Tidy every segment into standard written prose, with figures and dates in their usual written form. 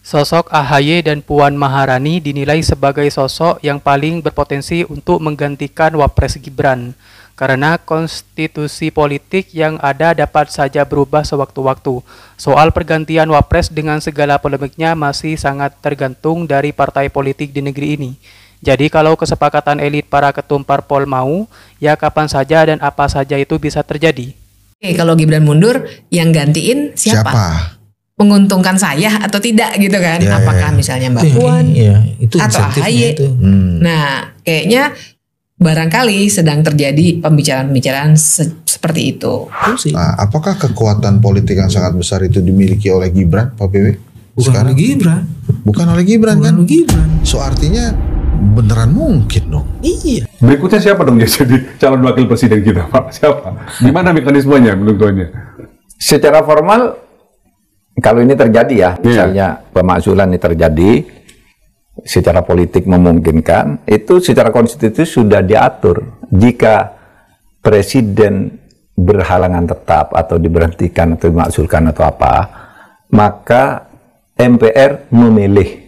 Sosok AHY dan Puan Maharani dinilai sebagai sosok yang paling berpotensi untuk menggantikan Wapres Gibran, karena konstitusi politik yang ada dapat saja berubah sewaktu-waktu. Soal pergantian Wapres dengan segala polemiknya masih sangat tergantung dari partai politik di negeri ini. Jadi kalau kesepakatan elit para ketum parpol mau, ya kapan saja dan apa saja itu bisa terjadi. Oke, kalau Gibran mundur, yang gantiin siapa? Menguntungkan saya atau tidak gitu kan? Apakah misalnya Mbak Puan itu atau AHY? Nah, kayaknya barangkali sedang terjadi pembicaraan-pembicaraan seperti itu. Nah, apakah kekuatan politik yang sangat besar itu dimiliki oleh Gibran, Pak PW? Bukan oleh Gibran. Bukan oleh Gibran kan? Oleh Gibran. So artinya beneran mungkin dong. Iya. Berikutnya siapa dong jadi calon wakil presiden kita, Pak? Siapa? Gimana mekanismenya menurut Tuannya? Secara formal, kalau ini terjadi ya, misalnya pemakzulan ini terjadi, secara politik memungkinkan, itu secara konstitusi sudah diatur. Jika presiden berhalangan tetap atau diberhentikan atau dimakzulkan atau apa, maka MPR memilih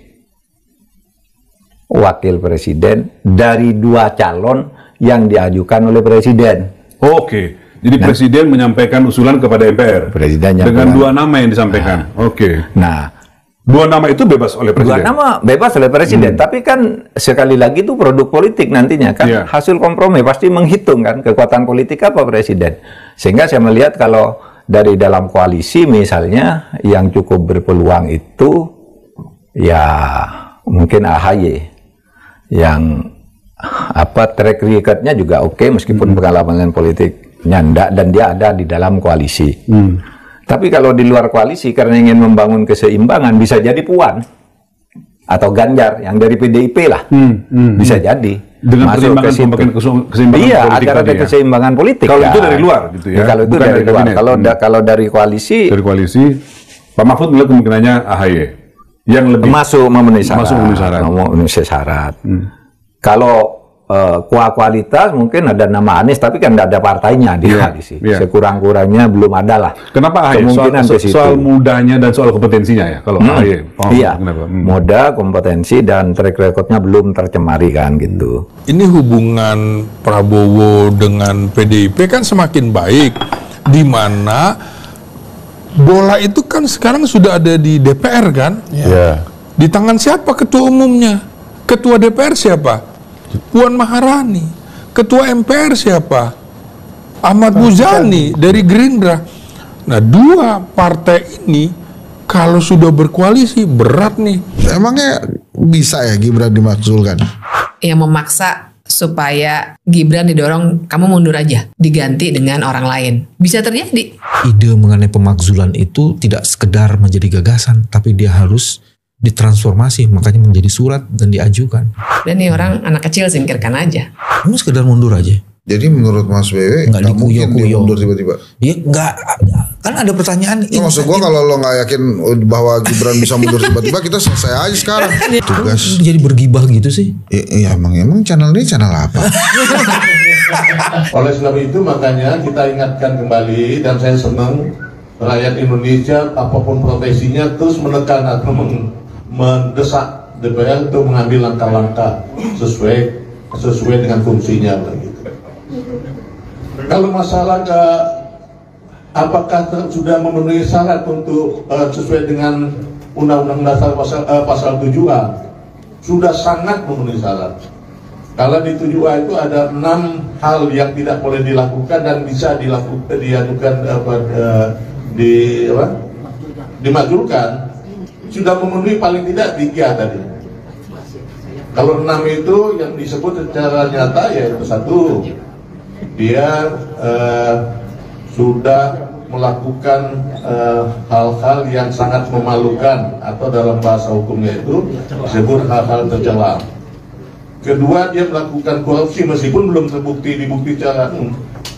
wakil presiden dari dua calon yang diajukan oleh presiden. Oke. Jadi presiden menyampaikan usulan kepada MPR dengan dua nama yang disampaikan. Nah, dua nama itu bebas oleh presiden. Dua nama bebas oleh presiden, tapi kan sekali lagi itu produk politik nantinya kan, hasil kompromi pasti menghitung kan kekuatan politik apa presiden. Sehingga saya melihat kalau dari dalam koalisi misalnya yang cukup berpeluang itu ya mungkin AHY yang track record-nya juga oke, meskipun pengalaman politik nyandak dan dia ada di dalam koalisi. Tapi kalau di luar koalisi karena ingin membangun keseimbangan bisa jadi Puan atau Ganjar yang dari PDIP lah, bisa jadi dengan keseimbangan politik. Iya, agar ada keseimbangan politik. Kalau itu dari luar gitu ya. Kalau itu dari luar. Kalau dari koalisi, Pak Mahfud melihat kemungkinannya AHY yang lebih masuk memenuhi syarat. Kalau kualitas mungkin ada nama Anies, tapi kan tidak ada partainya di koalisi. Sekurang-kurangnya belum ada lah. Kenapa AHY? Soal mudahnya dan soal kompetensinya ya kalau AHY. Mudah, kompetensi dan track recordnya belum tercemari kan gitu. Ini hubungan Prabowo dengan PDIP kan semakin baik, di mana bola itu kan sekarang sudah ada di DPR kan? Di tangan siapa ketua umumnya? Ketua DPR siapa? Puan Maharani. Ketua MPR siapa? Ahmad Muzani dari Gerindra. Nah, dua partai ini kalau sudah berkoalisi berat nih. Emangnya bisa ya Gibran dimakzulkan? Yang memaksa supaya Gibran didorong, kamu mundur aja, diganti dengan orang lain. Bisa terjadi. Ide mengenai pemakzulan itu tidak sekedar menjadi gagasan, tapi dia harus ditransformasi, makanya menjadi surat dan diajukan. Dan nih orang anak kecil singkirkan aja. Kamu sekedar mundur aja. Jadi menurut Mas BW nggak mungkin dia mundur tiba-tiba? Iya nggak, kan ada pertanyaan. Maksud gua kalau lo nggak yakin bahwa Gibran bisa mundur tiba-tiba, kita selesai aja sekarang. Tugas jadi bergibah gitu sih? Iya emang channel ini channel apa? Oleh sebab itu makanya kita ingatkan kembali, dan saya senang rakyat Indonesia apapun profesinya terus menekan atau mendesak DPR untuk mengambil langkah-langkah sesuai dengan fungsinya begitu. Kalau masalah apakah sudah memenuhi syarat untuk sesuai dengan Undang-Undang Dasar pasal 7A, sudah sangat memenuhi syarat. Kalau di 7A itu ada 6 hal yang tidak boleh dilakukan dan bisa diajukan dimakzulkan. Sudah memenuhi paling tidak 3 tadi. Kalau 6 itu yang disebut secara nyata yaitu 1, dia sudah melakukan hal-hal yang sangat memalukan atau dalam bahasa hukumnya itu disebut hal-hal tercela. Kedua, dia melakukan korupsi meskipun belum terbukti secara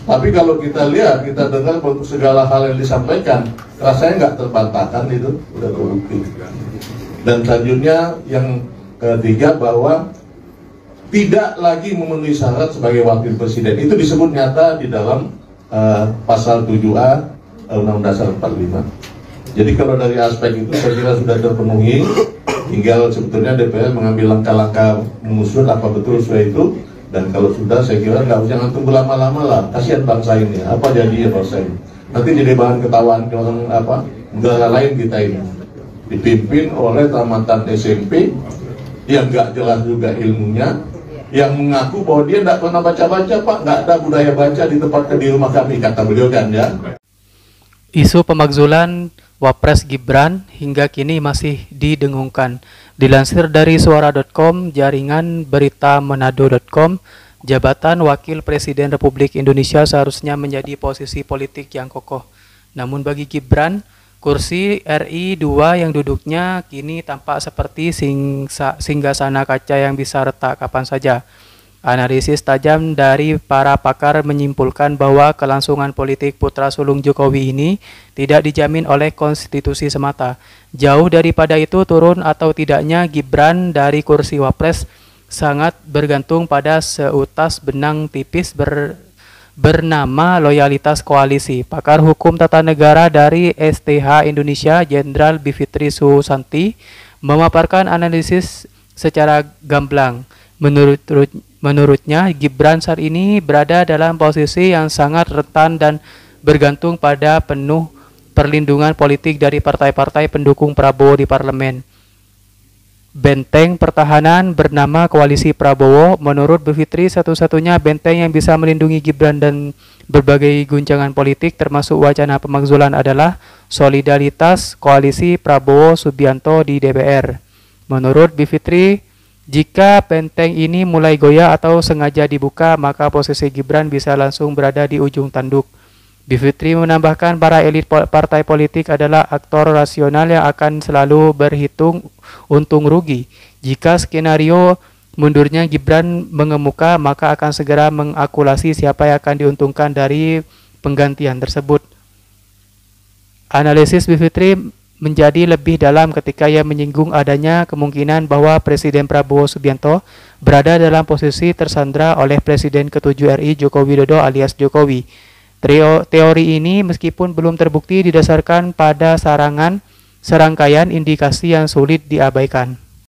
tapi kalau kita lihat, kita dengar segala hal yang disampaikan, rasanya nggak terbantahkan, itu udah terbukti. Dan selanjutnya yang ketiga, bahwa tidak lagi memenuhi syarat sebagai wakil presiden. Itu disebut nyata di dalam pasal 7A Undang-Undang Dasar 45. Jadi kalau dari aspek itu saya kira sudah terpenuhi, tinggal sebetulnya DPR mengambil langkah-langkah mengusut apa betul sesuai itu. Dan kalau sudah, saya kira jangan tunggu lama-lama lah, kasihan bangsa ini, apa jadinya bangsa ini. Nanti jadi bahan ketawaan orang negara lain kita ini. Dipimpin oleh tamatan SMP yang nggak jelas juga ilmunya, yang mengaku bahwa dia nggak pernah baca-baca, Pak, nggak ada budaya baca di tempatnya di rumah kami, kata beliau kan ya. Isu pemakzulan Wapres Gibran hingga kini masih didengungkan. Dilansir dari suara.com, jaringan berita manado.com, jabatan Wakil Presiden Republik Indonesia seharusnya menjadi posisi politik yang kokoh. Namun bagi Gibran, kursi RI 2 yang duduknya kini tampak seperti singgasana kaca yang bisa retak kapan saja. Analisis tajam dari para pakar menyimpulkan bahwa kelangsungan politik putra sulung Jokowi ini tidak dijamin oleh konstitusi semata. Jauh daripada itu, turun atau tidaknya Gibran dari kursi Wapres sangat bergantung pada seutas benang tipis bernama loyalitas koalisi. Pakar hukum tata negara dari STH Indonesia, Jenderal Bivitri Susanti, memaparkan analisis secara gamblang. Menurutnya, Gibran saat ini berada dalam posisi yang sangat rentan dan bergantung pada penuh perlindungan politik dari partai-partai pendukung Prabowo di parlemen. Benteng pertahanan bernama Koalisi Prabowo, menurut Bivitri, satu-satunya benteng yang bisa melindungi Gibran dan berbagai guncangan politik termasuk wacana pemakzulan adalah solidaritas Koalisi Prabowo Subianto di DPR. Menurut Bivitri, jika benteng ini mulai goyah atau sengaja dibuka, maka posisi Gibran bisa langsung berada di ujung tanduk. Bivitri menambahkan para elit partai politik adalah aktor rasional yang akan selalu berhitung untung rugi. Jika skenario mundurnya Gibran mengemuka, maka akan segera mengakulasi siapa yang akan diuntungkan dari penggantian tersebut. Analisis Bivitri menjadi lebih dalam ketika ia menyinggung adanya kemungkinan bahwa Presiden Prabowo Subianto berada dalam posisi tersandra oleh Presiden ke-7 RI Joko Widodo alias Jokowi. Teori ini meskipun belum terbukti didasarkan pada serangkaian indikasi yang sulit diabaikan.